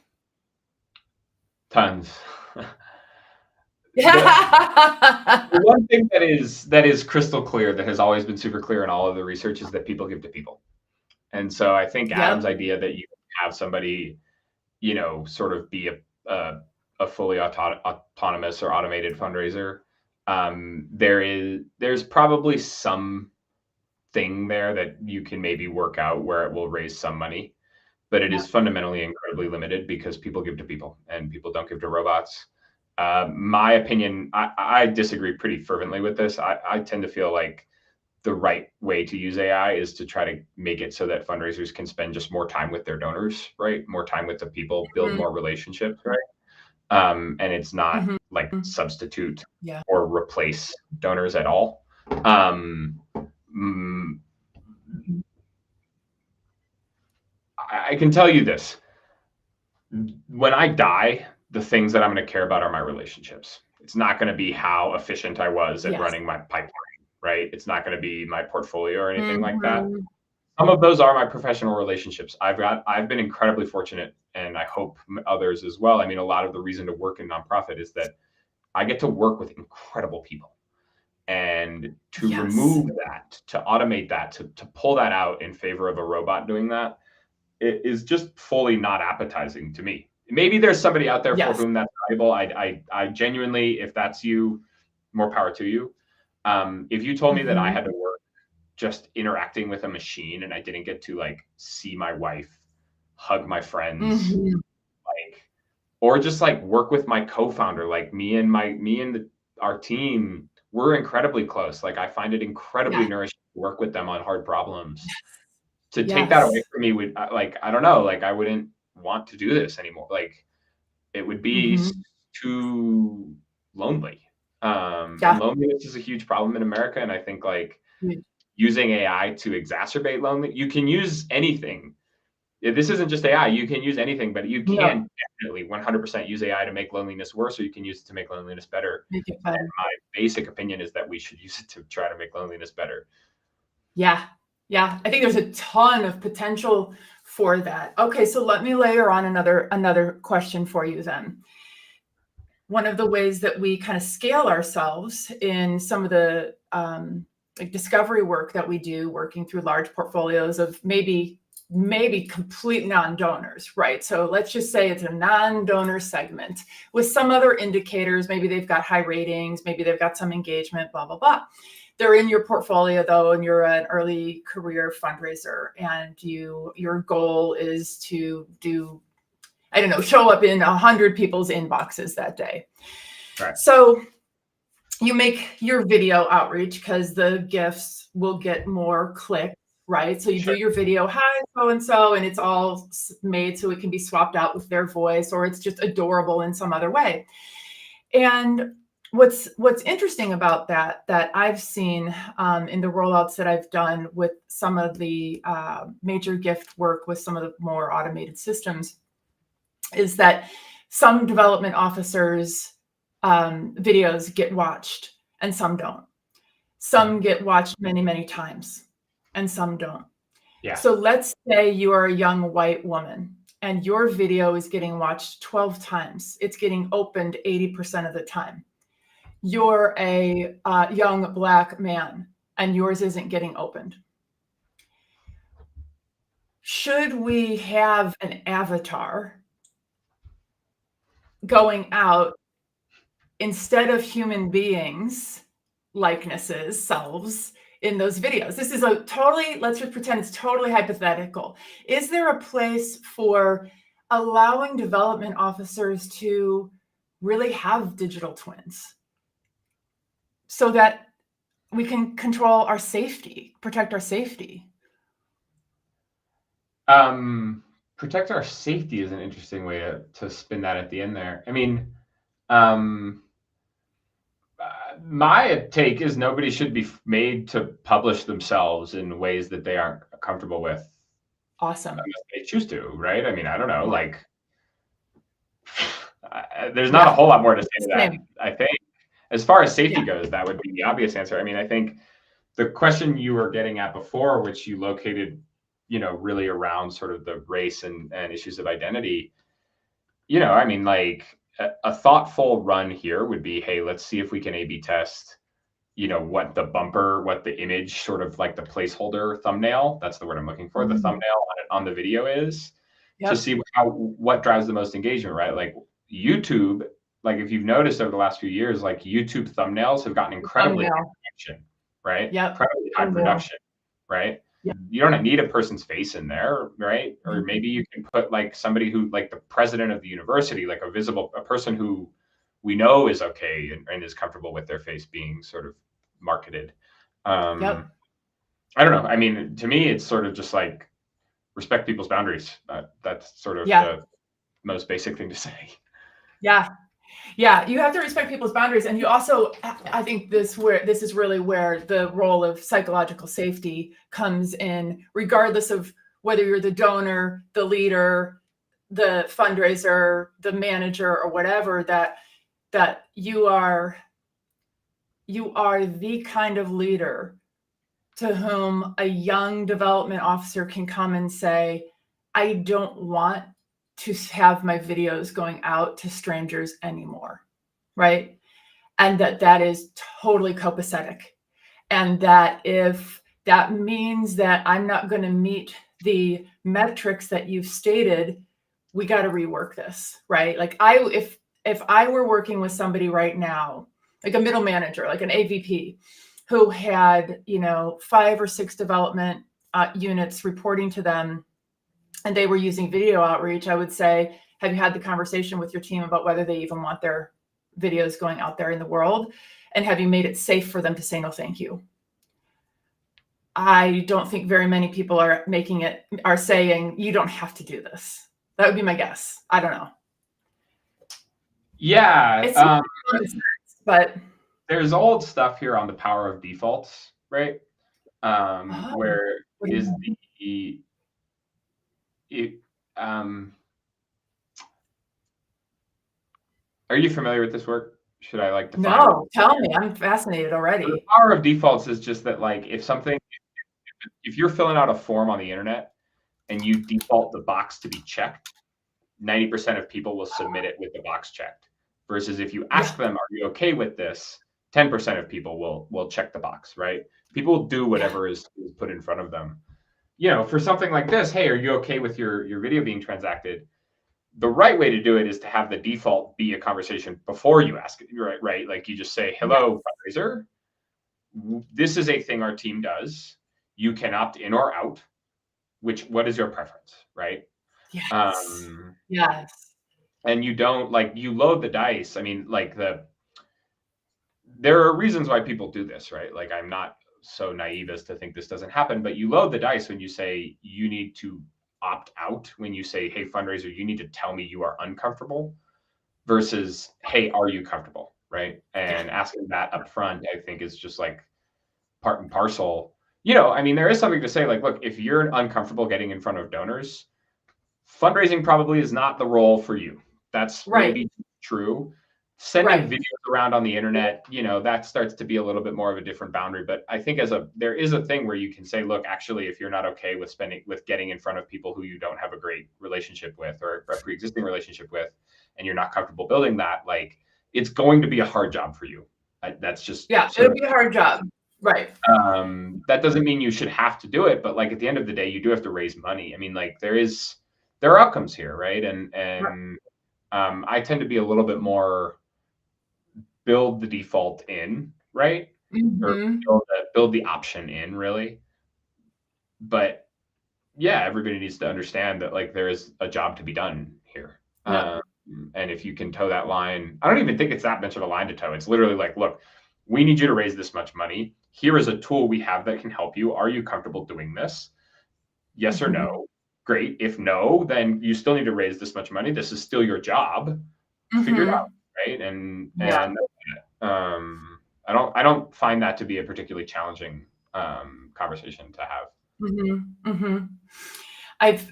Tons. The one thing that is crystal clear, that has always been super clear in all of the research, is that people give to people. And so I think Adam's idea that you have somebody, sort of be a fully autonomous or automated fundraiser, there's probably some thing there that you can maybe work out where it will raise some money, but it is fundamentally incredibly limited because people give to people and people don't give to robots. My opinion, I disagree pretty fervently with this. I tend to feel like the right way to use AI is to try to make it so that fundraisers can spend just more time with their donors, right? More time with the people, build more relationships, right? And it's not like substitute or replace donors at all. I can tell you this. When I die, the things that I'm going to care about are my relationships. It's not going to be how efficient I was at running my pipeline, right? It's not going to be my portfolio or anything like that. Some of those are my professional relationships. I've been incredibly fortunate, and I hope others as well. I mean, a lot of the reason to work in nonprofit is that I get to work with incredible people. And to remove that, to automate that, to pull that out in favor of a robot doing that, it is just fully not appetizing to me. Maybe there's somebody out there for whom that's valuable. I genuinely, if that's you, more power to you. If you told me that I had to work just interacting with a machine and I didn't get to like see my wife, hug my friends, like, or just like work with my co-founder, like our team, we're incredibly close. Like I find it incredibly nourishing to work with them on hard problems. To take that away from me would, like, I don't know, like I wouldn't want to do this anymore. Like it would be too lonely. And loneliness is a huge problem in America. And I think like using AI to exacerbate loneliness, you can use anything. This isn't just AI. You can use anything, but you can definitely 100% use AI to make loneliness worse, or you can use it to make loneliness better. And my basic opinion is that we should use it to try to make loneliness better. Yeah. I think there's a ton of potential for that. Okay, so let me layer on another question for you then. One of the ways that we kind of scale ourselves in some of the like discovery work that we do, working through large portfolios of maybe complete non-donors, right? So let's just say it's a non-donor segment with some other indicators. Maybe they've got high ratings, maybe they've got some engagement, blah, blah, blah. They're in your portfolio though, and you're an early career fundraiser, and your goal is to do, I don't know, show up in 100 people's inboxes that day. Right. So you make your video outreach because the gifts will get more clicks, right? So you do your video, hi, so-and-so, and it's all made so it can be swapped out with their voice, or it's just adorable in some other way. And what's interesting about that I've seen in the rollouts that I've done with some of the major gift work with some of the more automated systems is that some development officers' videos get watched and some don't. Some get watched many, many times and some don't. Yeah. So let's say you are a young white woman and your video is getting watched 12 times. It's getting opened 80% of the time. you're a young Black man and yours isn't getting opened. Should we have an avatar going out instead of human beings, likenesses, selves in those videos? This is a totally, let's just pretend it's totally hypothetical. Is there a place for allowing development officers to really have digital twins so that we can control our safety, protect our safety? Protect our safety is an interesting way to spin that at the end there. I mean, um, my take is nobody should be made to publish themselves in ways that they aren't comfortable with. Awesome. Unless they choose to, right? I mean, I don't know, Yeah. like, there's not a whole lot more to say to that. Same. I think as far as safety goes, that would be the obvious answer. I mean, I think the question you were getting at before, which you located, really around sort of the race and issues of identity, I mean, like a thoughtful run here would be, hey, let's see if we can A/B test, what the image, sort of like the placeholder thumbnail, that's the word I'm looking for, the thumbnail on the video is, to see what drives the most engagement, right? Like YouTube, like if you've noticed over the last few years, like YouTube thumbnails have gotten incredibly high production, right? Incredibly high production, right? You don't need a person's face in there, right? Or maybe you can put like somebody who, like the president of the university, like a person who we know is okay and is comfortable with their face being sort of marketed. I don't know. I mean, to me, it's sort of just like respect people's boundaries. That's sort of the most basic thing to say. Yeah. You have to respect people's boundaries. And you also, I think this is really where the role of psychological safety comes in, regardless of whether you're the donor, the leader, the fundraiser, the manager, or whatever, that you are the kind of leader to whom a young development officer can come and say, I don't want to have my videos going out to strangers anymore, right? And that is totally copacetic. And that if that means that I'm not going to meet the metrics that you've stated, we got to rework this, right? Like if I were working with somebody right now, like a middle manager, like an AVP, who had 5 or 6 development units reporting to them, and they were using video outreach, I would say, have you had the conversation with your team about whether they even want their videos going out there in the world? And have you made it safe for them to say no thank you? I don't think very many people are saying you don't have to do this. That would be my guess. I don't know. Yeah. It's common sense, but there's old stuff here on the power of defaults, right? Where is are you familiar with this work? Should I like define? No, tell me. I'm fascinated already. The power of defaults is just that, like, if you're filling out a form on the internet and you default the box to be checked, 90% of people will submit it with the box checked. Versus if you ask them, are you okay with this? 10% of people will check the box, right? People do whatever is put in front of them. For something like this, hey, are you okay with your video being transacted? The right way to do it is to have the default be a conversation before you ask it, right? Like you just say, hello, fundraiser. This is a thing our team does. You can opt in or out. What is your preference, right? Yes. And you don't, like, you load the dice. I mean, like there are reasons why people do this, right? Like, I'm not so naive as to think this doesn't happen, but you load the dice when you say you need to opt out, when you say, hey, fundraiser, you need to tell me you are uncomfortable, versus, hey, are you comfortable, right? And asking that up front, I think, is just like part and parcel. I mean, there is something to say, like, look, if you're uncomfortable getting in front of donors, fundraising probably is not the role for you. That's maybe true. Sending videos around on the internet, that starts to be a little bit more of a different boundary. But I think there is a thing where you can say, look, actually, if you're not okay with getting in front of people who you don't have a great relationship with or a pre-existing relationship with, and you're not comfortable building that, like, it's going to be a hard job for you. That's just Yeah, sort it'll of, be a hard job. Right. that doesn't mean you should have to do it, but like at the end of the day, you do have to raise money. I mean, like there are outcomes here, right? And I tend to be a little bit more build the default in, right? Or Mm-hmm. build the option in, really. But yeah, everybody needs to understand that like there is a job to be done here. Yep. And if you can toe that line, I don't even think it's that much of a line to toe. It's literally like, look, we need you to raise this much money. Here is a tool we have that can help you. Are you comfortable doing this? Yes or Mm-hmm. no? Great. If no, then you still need to raise this much money. This is still your job. Figure it out, Mm-hmm. right? And Yeah. I don't find that to be a particularly challenging conversation to have. Mm-hmm. Mm-hmm. I've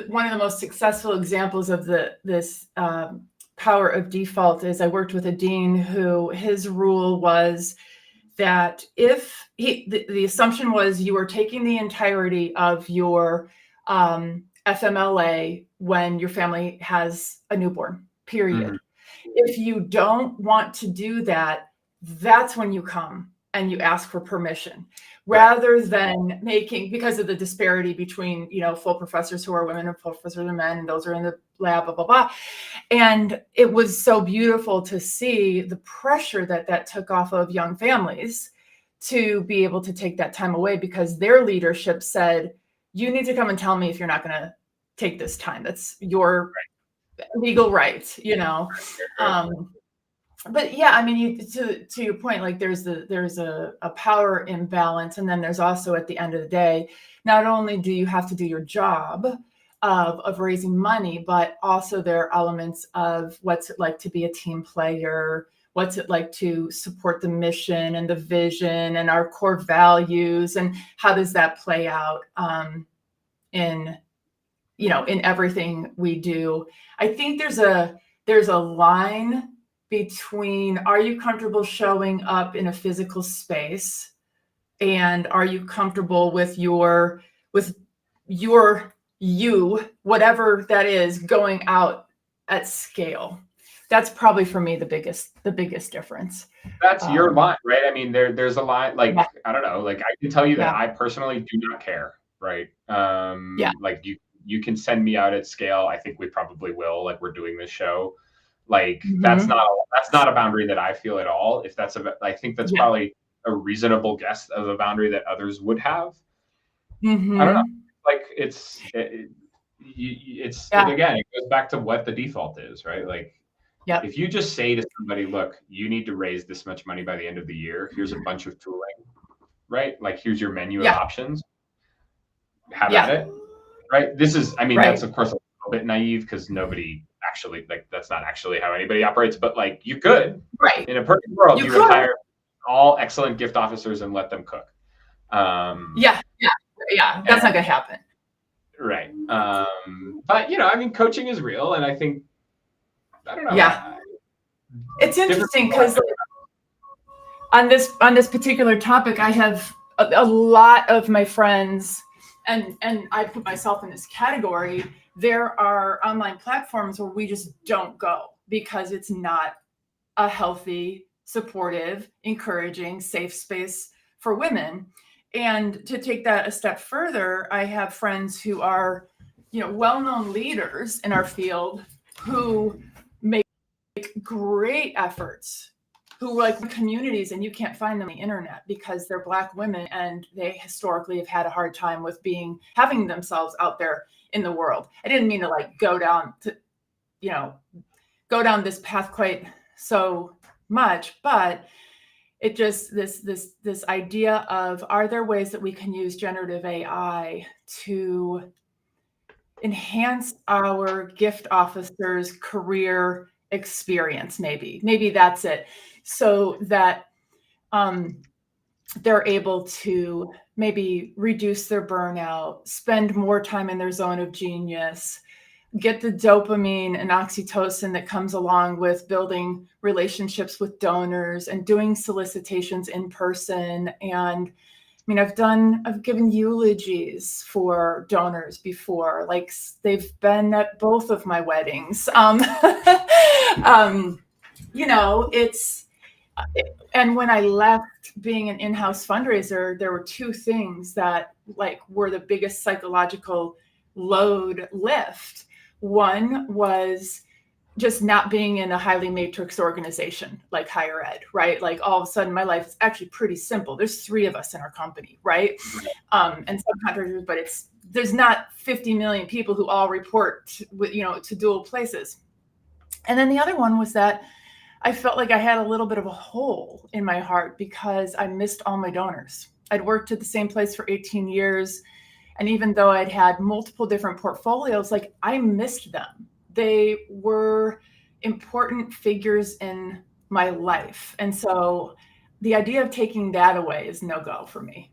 one of the most successful examples of this power of default is I worked with a dean who his rule was that if the assumption was you were taking the entirety of your FMLA when your family has a newborn, period. Mm-hmm. If you don't want to do that, that's when you come and you ask for permission, Right. rather than making, because of the disparity between, full professors who are women and full professors are men, and those are in the lab, blah, blah, blah. And it was so beautiful to see the pressure that took off of young families to be able to take that time away, because their leadership said, you need to come and tell me if you're not going to take this time. That's your legal right, Right. But yeah, I mean, to your point, like there's a power imbalance, and then there's also, at the end of the day, not only do you have to do your job of raising money, but also there are elements of what's it like to be a team player, what's it like to support the mission and the vision and our core values, and how does that play out in in everything we do. I think there's a line between, are you comfortable showing up in a physical space, and are you comfortable with your you, whatever that is, going out at scale. That's probably for me the biggest difference. That's your Um, line, right? I mean, there's a line, yeah, like, I don't know, like I can tell you that yeah, I personally do not care, right? yeah. Like you can send me out at scale. I think we probably will, like we're doing this show. Like Hmm. that's not a boundary that I feel at all. If that's I think that's Yeah. probably a reasonable guess of a boundary that others would have. I don't know. Hmm. Like Yeah. again, it goes back to what the default is, right? Like Yep. if you just say to somebody, look, you need to raise this much money by the end of the year, here's a bunch of tooling, right? Like here's your menu of Yeah. options, have at Yeah. it, right? This is, I mean, that's Right. of course a little bit naive because nobody actually, like, that's not actually how anybody operates, but like you could, Right. in a perfect world, You you would could. hire all excellent gift officers and let them cook. Yeah. Yeah. Yeah. That's not And gonna happen. right. But I mean, coaching is real. And I think, I don't know, Yeah. It's different interesting people have because on this particular topic, I have a lot of my friends, and I put myself in this category. There are online platforms where we just don't go because it's not a healthy, supportive, encouraging, safe space for women. And to take that a step further, I have friends who are, well-known leaders in our field who make great efforts, who like communities, and you can't find them on the internet because they're Black women and they historically have had a hard time with having themselves out there in the world. I didn't mean to like you know, go down this path quite so much, but it just this idea of, are there ways that we can use generative AI to enhance our gift officers' career experience? Maybe that's it, so that they're able to maybe reduce their burnout, spend more time in their zone of genius, get the dopamine and oxytocin that comes along with building relationships with donors and doing solicitations in person. And I mean, I've given eulogies for donors before, like they've been at both of my weddings. It's And when I left being an in-house fundraiser, there were two things that like were the biggest psychological load lift. One was just not being in a highly matrix organization like higher ed, right? Like all of a sudden my life is actually pretty simple. There's 3 of us in our company, right? And subcontractors, but there's not 50 million people who all report to dual places. And then the other one was that I felt like I had a little bit of a hole in my heart because I missed all my donors. I'd worked at the same place for 18 years. And even though I'd had multiple different portfolios, like I missed them. They were important figures in my life. And so the idea of taking that away is no go for me.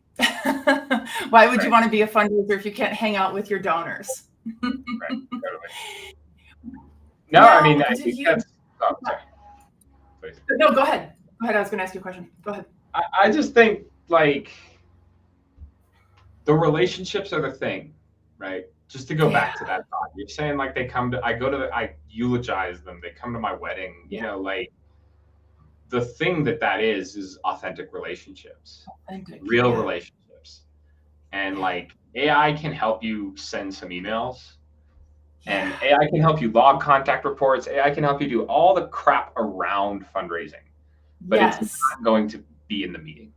Why would you want to be a fundraiser if you can't hang out with your donors? Right, totally. No, Now, I mean, I think that's. Oh, sorry. Please. No, go ahead. Go ahead. I was going to ask you a question. Go ahead. I just think like the relationships are the thing, right? Just to go back to that thought, you're saying like I eulogize them. They come to my wedding, like the thing that is authentic relationships, real relationships. And like AI can help you send some emails. And AI can help you log contact reports. AI can help you do all the crap around fundraising, but it's not going to be in the meeting,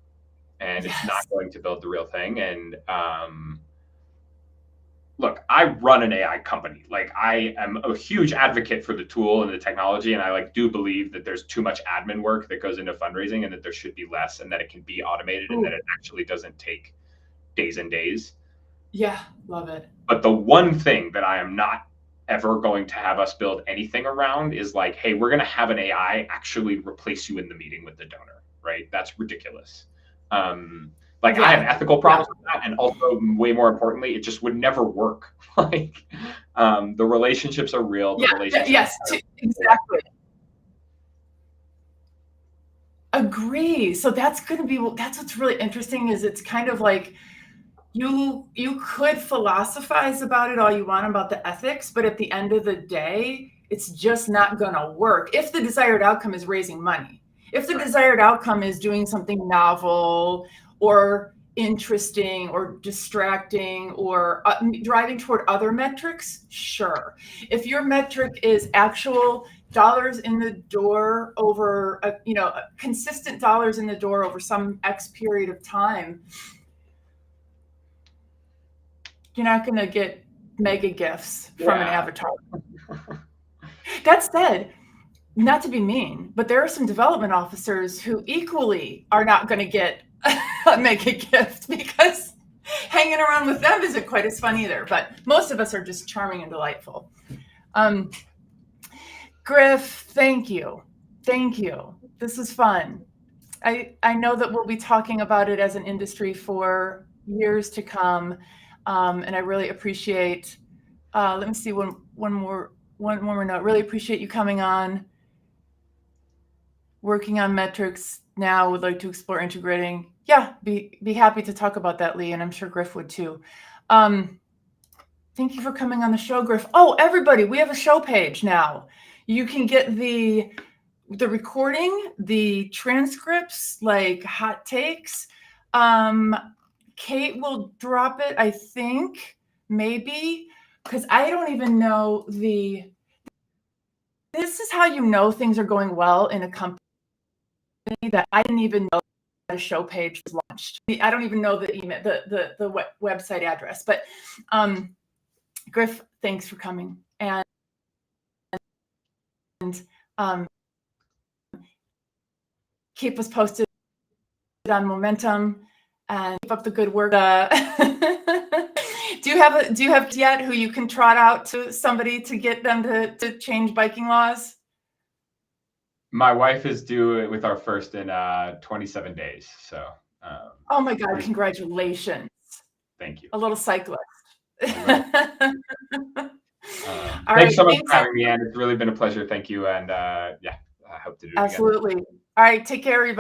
and it's not going to build the real thing. And look, I run an AI company. Like I am a huge advocate for the tool and the technology, and I like do believe that there's too much admin work that goes into fundraising, and that there should be less, and that it can be automated, and that it actually doesn't take days and days. Yeah, love it. But the one thing that I am not ever going to have us build anything around is like, hey, we're going to have an AI actually replace you in the meeting with the donor, right? That's ridiculous. I have ethical problems with that, and also way more importantly, it just would never work. Like the relationships are real. Exactly. Agree. So that's what's really interesting is it's kind of like you could philosophize about it all you want about the ethics, but at the end of the day, it's just not going to work. If the desired outcome is raising money, if the desired outcome is doing something novel or interesting or distracting or driving toward other metrics, sure. If your metric is actual dollars in the door over, consistent dollars in the door over some X period of time, you're not going to get mega gifts from an avatar. That said, not to be mean, but there are some development officers who equally are not going to get a mega gift because hanging around with them isn't quite as fun either. But most of us are just charming and delightful. Griff, thank you. Thank you. This is fun. I know that we'll be talking about it as an industry for years to come. And I really appreciate, let me see one more note. Really appreciate you coming on. Working on metrics now, would like to explore integrating. Yeah, be happy to talk about that, Lee, and I'm sure Griff would too. Thank you for coming on the show, Griff. Oh, everybody, we have a show page now. You can get the recording, the transcripts, like hot takes. Kate will drop it, I think, maybe, because I don't even know this is how you know things are going well in a company that I didn't even know that a show page was launched. I don't even know the email, the website address, but Griff, thanks for coming. And keep us posted on momentum and keep up the good work. Do you have yet who you can trot out to somebody to get them to change biking laws? My wife is due with our first in 27 days. So. Oh my God! Congratulations. Thank you. A little cyclist. Thanks so much for having me, Anne. It's really been a pleasure. Thank you, and I hope to do it again. Absolutely. All right, take care, everybody.